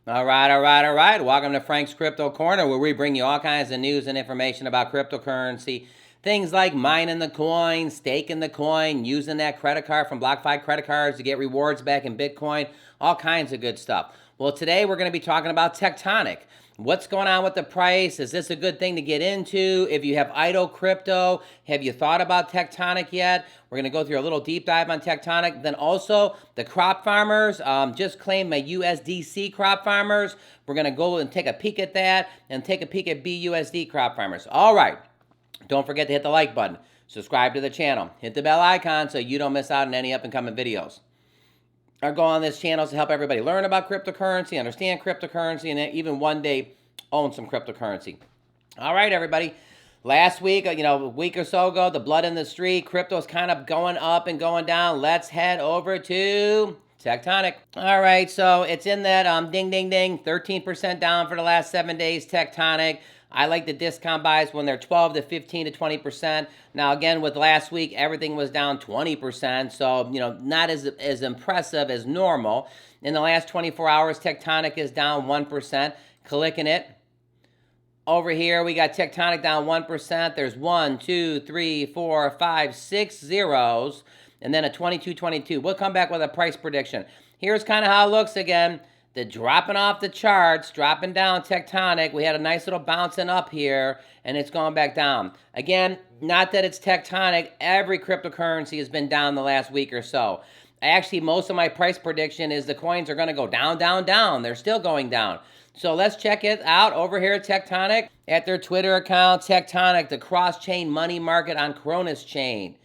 All right, all right, all right. Welcome to Frank's Crypto Corner, where we bring you all kinds of news and information about cryptocurrency. Things like mining the coin, staking the coin, using that credit card from BlockFi credit cards to get rewards back in Bitcoin, all kinds of good stuff. Well, today we're going to be talking about Tectonic. What's going on with the price? Is this a good thing to get into? If you have idle crypto, have you thought about Tectonic yet? We're going to go through a little deep dive on Tectonic. Then also the crop farmers, just claimed my USDC crop farmers. We're going to go and take a peek at that and take a peek at BUSD crop farmers. All right. Don't forget to hit the like button, subscribe to the channel, hit the bell icon so you don't miss out on any up and coming videos. Our goal on this channel is to help everybody learn about cryptocurrency, understand cryptocurrency, and then even one day own some cryptocurrency. All right, everybody. Last week, a week or so ago, the blood in the street, crypto's kind of going up and going down. Let's head over to Tectonic. All right, so it's in that ding, ding, ding, 13% down for the last 7 days, Tectonic. I like the discount buys when they're 12 to 15 to 20%. Now, again, with last week, everything was down 20%, so, not as impressive as normal. In the last 24 hours, Tectonic is down 1%. Clicking it. Over here, we got Tectonic down 1%. There's 1, 2, 3, 4, 5, 6 zeros, and then a 22.22. We'll come back with a price prediction. Here's kind of how it looks again. The dropping off the charts, dropping down Tectonic. We had a nice little bouncing up here, and it's going back down. Again, not that it's Tectonic. Every cryptocurrency has been down the last week or so. Actually, most of my price prediction is the coins are going to go down, down, down. They're still going down. So let's check it out over here at Tectonic. At their Twitter account, Tectonic, the cross-chain money market on Cronus chain.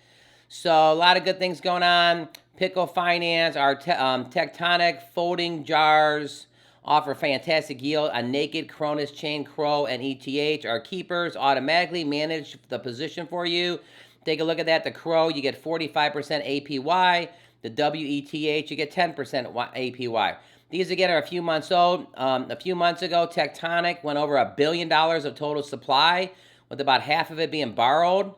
So a lot of good things going on. Pickle Finance, our Tectonic folding jars offer fantastic yield. A naked Cronus chain, Crow, and ETH. Our keepers automatically manage the position for you. Take a look at that. The Crow, you get 45% APY. The WETH, you get 10% APY. These again are a few months old. A few months ago, Tectonic went over $1 billion of total supply, with about half of it being borrowed,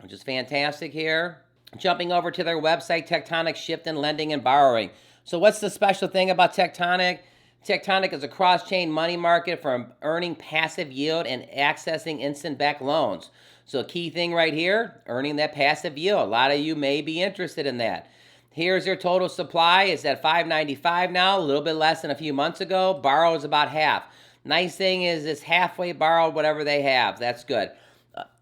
which is fantastic here. Jumping over to their website, Tectonic Shift in Lending and Borrowing. So what's the special thing about Tectonic? Tectonic is a cross-chain money market for earning passive yield and accessing instant-backed loans. So a key thing right here, earning that passive yield. A lot of you may be interested in that. Here's their total supply. It's at 595 now, a little bit less than a few months ago. Borrow is about half. Nice thing is it's halfway borrowed whatever they have. That's good.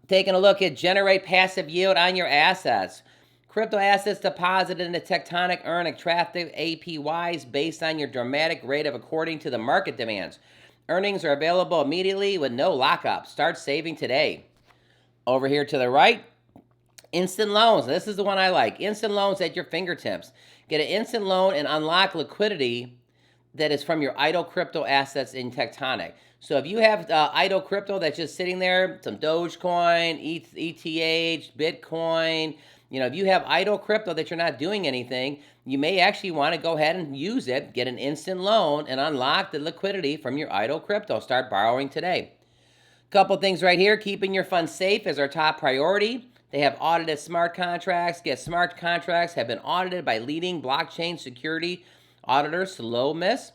Taking a look at generate passive yield on your assets. Crypto assets deposited into Tectonic earn attractive APYs based on your dramatic rate of according to the market demands. Earnings are available immediately with no lockup. Start saving today. Over here to the right, instant loans. This is the one I like. Instant loans at your fingertips. Get an instant loan and unlock liquidity that is from your idle crypto assets in Tectonic. So if you have idle crypto that's just sitting there, some Dogecoin, ETH, Bitcoin, if you have idle crypto that you're not doing anything, you may actually want to go ahead and use it, get an instant loan, and unlock the liquidity from your idle crypto. Start borrowing today. Couple things right here. Keeping your funds safe is our top priority. They have audited smart contracts. Get smart contracts have been audited by leading blockchain security auditors. Slow miss.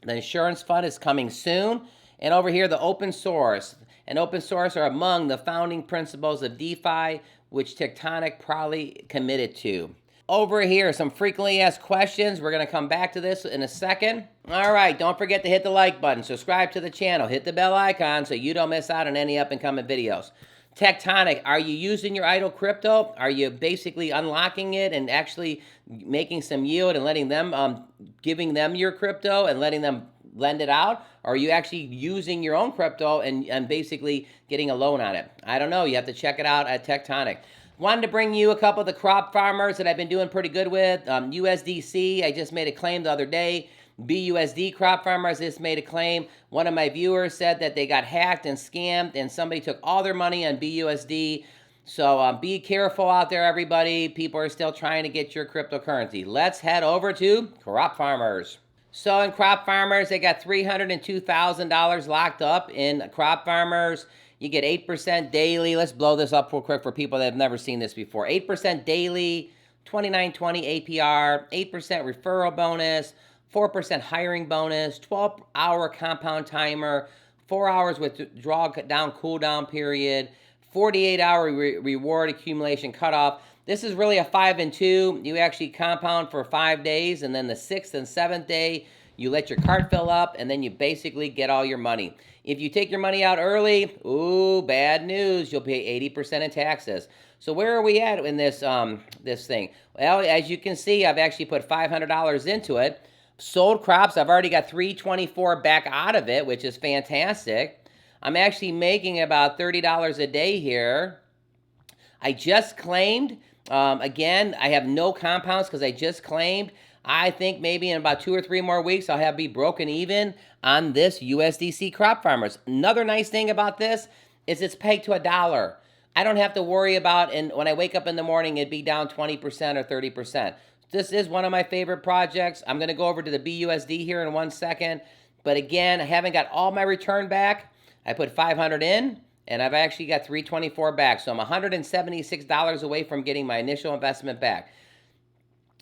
The insurance fund is coming soon. And over here, the open source. And open source are among the founding principles of DeFi, which Tectonic probably committed to. Over here, some frequently asked questions. We're going to come back to this in a second. All right, don't forget to hit the like button, subscribe to the channel, hit the bell icon so you don't miss out on any up-and-coming videos. Tectonic, are you using your idle crypto? Are you basically unlocking it and actually making some yield and letting them, giving them your crypto and letting them lend it out? Or are you actually using your own crypto and basically getting a loan on it? I don't know. You have to check it out at Tectonic. Wanted to bring you a couple of the crop farmers that I've been doing pretty good with. USDC, I just made a claim the other day. BUSD crop farmers just made a claim. One of my viewers said that they got hacked and scammed and somebody took all their money on BUSD. So be careful out there, everybody. People are still trying to get your cryptocurrency. Let's head over to crop farmers. So in crop farmers, they got $302,000 locked up in crop farmers. You get 8% daily. Let's blow this up real quick for people that have never seen this before. 8% daily, 29.20 APR, 8% referral bonus, 4% hiring bonus, 12-hour compound timer, 4 hours withdrawal down cooldown period, 48-hour reward accumulation cutoff. This is really a 5 and 2. You actually compound for 5 days, and then the 6th and 7th day, you let your cart fill up, and then you basically get all your money. If you take your money out early, ooh, bad news. You'll pay 80% in taxes. So where are we at in this this thing? Well, as you can see, I've actually put $500 into it. Sold crops. I've already got $324 back out of it, which is fantastic. I'm actually making about $30 a day here. I just claimed. Again, I have no compounds because I just claimed. I think maybe in about 2 or 3 more weeks, I'll be broken even on this USDC crop farmers. Another nice thing about this is it's pegged to $1. I don't have to worry about, and when I wake up in the morning, it'd be down 20% or 30%. This is one of my favorite projects. I'm going to go over to the BUSD here in 1 second. But again, I haven't got all my return back. I put 500 in, and I've actually got 324 back. So I'm $176 away from getting my initial investment back.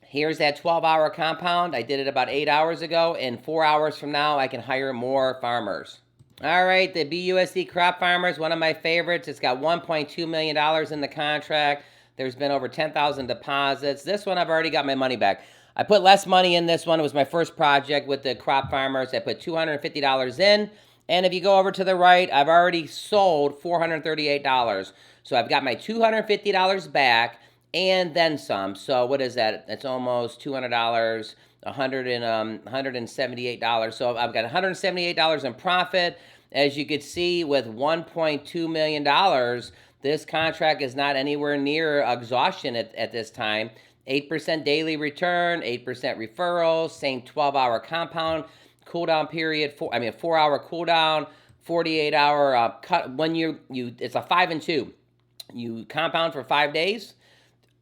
Here's that 12-hour compound. I did it about 8 hours ago, and 4 hours from now, I can hire more farmers. All right, the BUSD crop farmers, one of my favorites. It's got $1.2 million in the contract. There's been over 10,000 deposits. This one, I've already got my money back. I put less money in this one. It was my first project with the crop farmers. I put $250 in. And if you go over to the right, I've already sold $438. So I've got my $250 back and then some. So what is that? That's almost $200, $178. So I've got $178 in profit. As you can see, with $1.2 million, this contract is not anywhere near exhaustion at this time. 8% daily return, 8% referrals, same 12-hour compound cooldown period. 4-hour cooldown, 48-hour cut. When it's a 5 and 2. You compound for 5 days,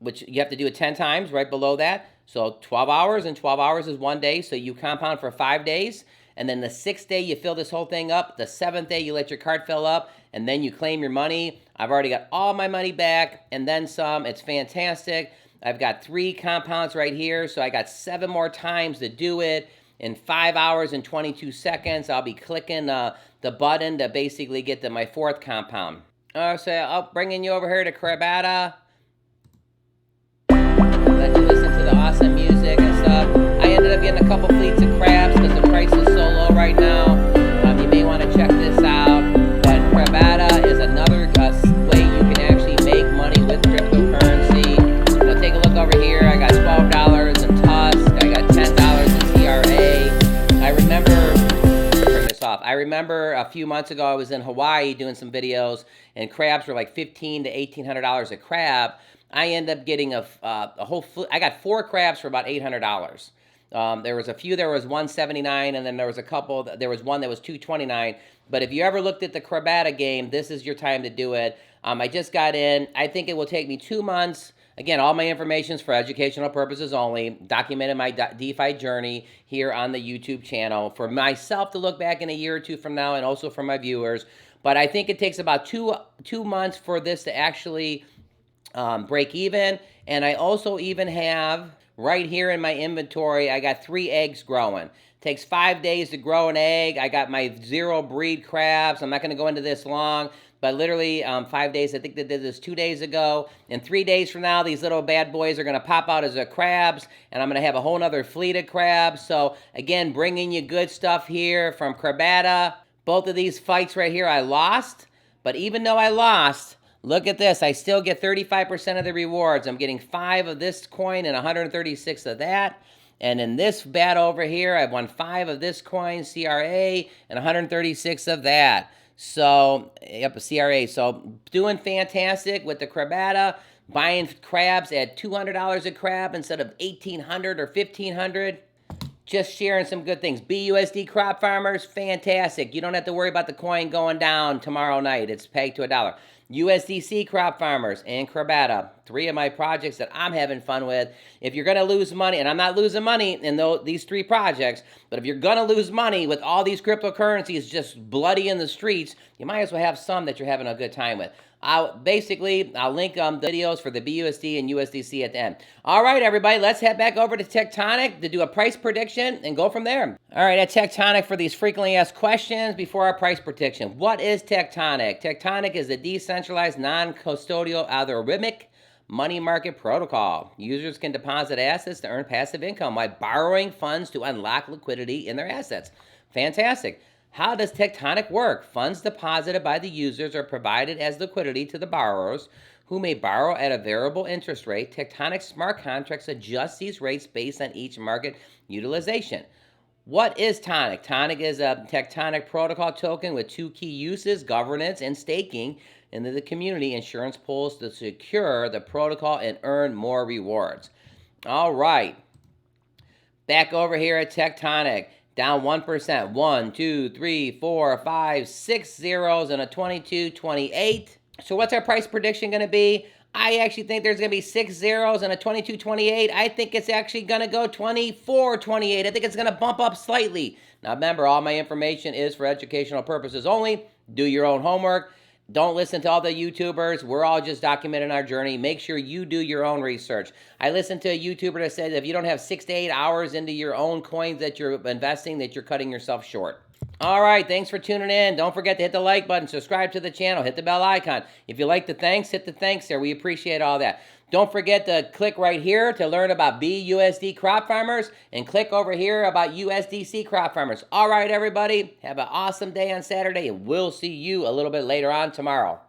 which you have to do it 10 times right below that. So 12 hours, and 12 hours is 1 day. So you compound for 5 days. And then the 6th day, you fill this whole thing up. The 7th day, you let your cart fill up, and then you claim your money. I've already got all my money back, and then some. It's fantastic. I've got 3 compounds right here, so I got 7 more times to do it. In 5 hours and 22 seconds, I'll be clicking the button to basically get to my 4th compound. So I'll bringing you over here to Crabada. Let you listen to the awesome music and stuff. I ended up getting a couple fleets of crabs because the price is so low right now. You may want to check this out. But Crabada is another way you can actually make money with cryptocurrency. Take a look over here. I got $12 in Tusk. I got $10 in CRA. I remember a few months ago I was in Hawaii doing some videos, and crabs were like $1,500 to $1,800 a crab. I ended up getting a whole I got 4 crabs for about $800. There was a few, there was $179, and then there was a couple, there was one that was $229. But if you ever looked at the Crabada game, this is your time to do it. I just got in. I think it will take me 2 months. Again, all my information is for educational purposes only, documented my DeFi journey here on the YouTube channel for myself to look back in a year or 2 from now, and also for my viewers. But I think it takes about two months for this to actually break even. And I also even have right here in my inventory, I got 3 eggs growing. Takes 5 days to grow an egg. I got my 0 breed crabs. I'm not going to go into this long, but literally 5 days. I think they did this 2 days ago. And 3 days from now, these little bad boys are going to pop out as crabs, and I'm going to have a whole nother fleet of crabs. So again, bringing you good stuff here from Crabada. Both of these fights right here, I lost. But even though I lost, look at this. I still get 35% of the rewards. I'm getting 5 of this coin and 136 of that. And in this bat over here, I've won 5 of this coin, CRA, and 136 of that. So, yep, a CRA. So, doing fantastic with the Crabada, buying crabs at $200 a crab instead of $1,800 or $1,500. Just sharing some good things. BUSD crop farmers, fantastic. You don't have to worry about the coin going down tomorrow night. It's pegged to $1. USDC crop farmers and Crabada, 3 of my projects that I'm having fun with. If you're going to lose money, and I'm not losing money in these 3 projects, but if you're going to lose money with all these cryptocurrencies just bloody in the streets, you might as well have some that you're having a good time with. I'll link the videos for the BUSD and USDC at the end. All right, everybody, let's head back over to Tectonic to do a price prediction and go from there. All right, at Tectonic for these frequently asked questions before our price prediction. What is Tectonic? Tectonic is a decentralized, non-custodial algorithmic money market protocol. Users can deposit assets to earn passive income while borrowing funds to unlock liquidity in their assets. Fantastic. How does Tectonic work? Funds deposited by the users are provided as liquidity to the borrowers, who may borrow at a variable interest rate. Tectonic smart contracts adjust these rates based on each market utilization. What is Tonic? Tonic is a Tectonic protocol token with two key uses: governance and staking into the community insurance pools to secure the protocol and earn more rewards. All right. Back over here at Tectonic. Down 1%. 1, 2, 3, 4, 5, 6 zeros and a 22.28. So what's our price prediction going to be? I actually think there's going to be 6 zeros and a 22.28. I think it's actually going to go 24.28. I think it's going to bump up slightly. Now remember, all my information is for educational purposes only. Do your own homework. Don't listen to all the YouTubers. We're all just documenting our journey. Make sure you do your own research. I listened to a YouTuber that said if you don't have 6 to 8 hours into your own coins that you're investing, that you're cutting yourself short. All right, thanks for tuning in. Don't forget to hit the like button, subscribe to the channel, hit the bell icon. If you like the thanks, hit the thanks there. We appreciate all that. Don't forget to click right here to learn about BUSD crop farmers, and click over here about USDC crop farmers. All right, everybody, have an awesome day on Saturday, and we'll see you a little bit later on tomorrow.